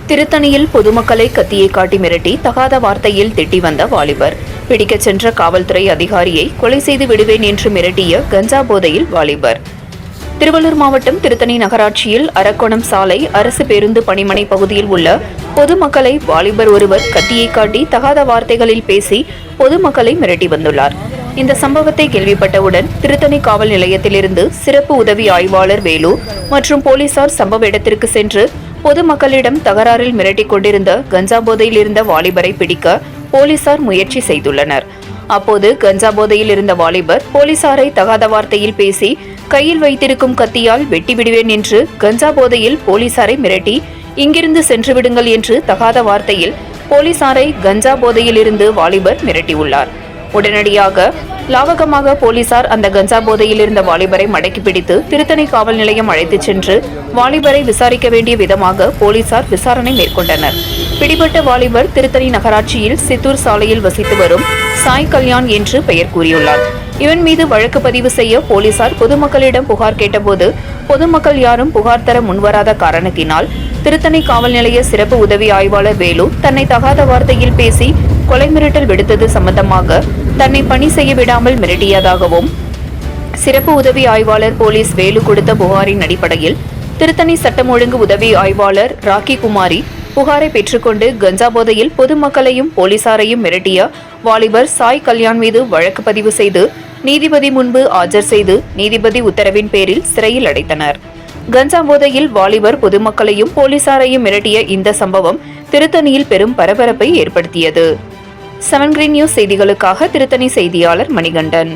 திருத்தணியில் பொதுமக்களை கத்தியை காட்டி மிரட்டி தகாத வார்த்தையில் திட்டி வந்த வாலிபர். பிடிக்கச் சென்ற காவல்துறை அதிகாரியை கொலை செய்து விடுவேன் என்று மிரட்டிய கஞ்சா போதையில் வாலிபர். திருவள்ளூர் மாவட்டம் திருத்தணி நகராட்சியில் அரக்கோணம் சாலை அரசு பேருந்து பணிமனை பகுதியில் உள்ள பொதுமக்களை வாலிபர் ஒருவர் கத்தியை காட்டி தகாத வார்த்தைகளில் பேசி பொதுமக்களை மிரட்டி வந்துள்ளார். இந்த சம்பவத்தை கேள்விப்பட்டவுடன் திருத்தணி காவல் நிலையத்திலிருந்து சிறப்பு உதவி ஆய்வாளர் வேலு மற்றும் போலீசார் சம்பவ இடத்திற்கு சென்று பொதுமக்களிடம் தகராறில் மிரட்டிக் கொண்டிருந்த கஞ்சா போதையில் இருந்த வாலிபரை பிடிக்க போலீசார் முயற்சி செய்துள்ளனர். அப்போது கஞ்சா போதையில் இருந்த வாலிபர் போலீசாரை தகாத வார்த்தையில் பேசி கையில் வைத்திருக்கும் கத்தியால் வெட்டி விடுவேன் என்று கஞ்சா போதையில் போலீசாரை மிரட்டி இங்கிருந்து சென்று விடுங்கள் என்று தகாத வார்த்தையில் போலீசாரை கஞ்சா போதையில் இருந்து வாலிபர் மிரட்டியுள்ளார். உடனடியாக லாவகமாக போலீசார் அந்த கஞ்சா போதையில் இருந்த வாலிபரை மடக்கி பிடித்து திருத்தணி காவல் நிலையம் அழைத்துச் சென்று வாலிபரை விசாரிக்க வேண்டிய விதமாக போலீசார் விசாரணை மேற்கொண்டனர். பிடிபட்ட வாலிபர் திருத்தணி நகராட்சியில் சித்தூர் சாலையில் வசித்து வரும் சாய் கல்யாண் என்று பெயர் கூறியுள்ளார். இவன் மீது வழக்கு பதிவு செய்ய போலீசார் பொதுமக்களிடம் புகார் கேட்டபோது பொதுமக்கள் யாரும் புகார் தர முன்வராத காரணத்தினால் திருத்தணி காவல் நிலைய சிறப்பு உதவி ஆய்வாளர் வேலு தன்னை தகாத வார்த்தையில் பேசி கொலை மிரட்டல் விடுத்தது சம்பந்தமாக தன்னை பணி செய்ய விடாமல் மிரட்டியதாகவும் சிறப்பு உதவி ஆய்வாளர் போலீஸ் வேலு கொடுத்த புகாரின் அடிப்படையில் திருத்தணி சட்டம் ஒழுங்கு உதவி ஆய்வாளர் ராக்கி குமாரி புகாரை பெற்றுக்கொண்டு கஞ்சா போதையில் பொதுமக்களையும் போலீசாரையும் மிரட்டிய வாலிபர் சாய் கல்யாண் மீது வழக்கு பதிவு செய்து நீதிபதி முன்பு ஆஜர் செய்து நீதிபதி உத்தரவின் பேரில் சிறையில் அடைத்தனர். கஞ்சா போதையில் வாலிபர் பொதுமக்களையும் போலீசாரையும் மிரட்டிய இந்த சம்பவம் திருத்தணியில் பெரும் பரபரப்பை ஏற்படுத்தியது. 7 Green நியூஸ் செய்திகளுக்காக திருத்தணி செய்தியாளர் மணிகண்டன்.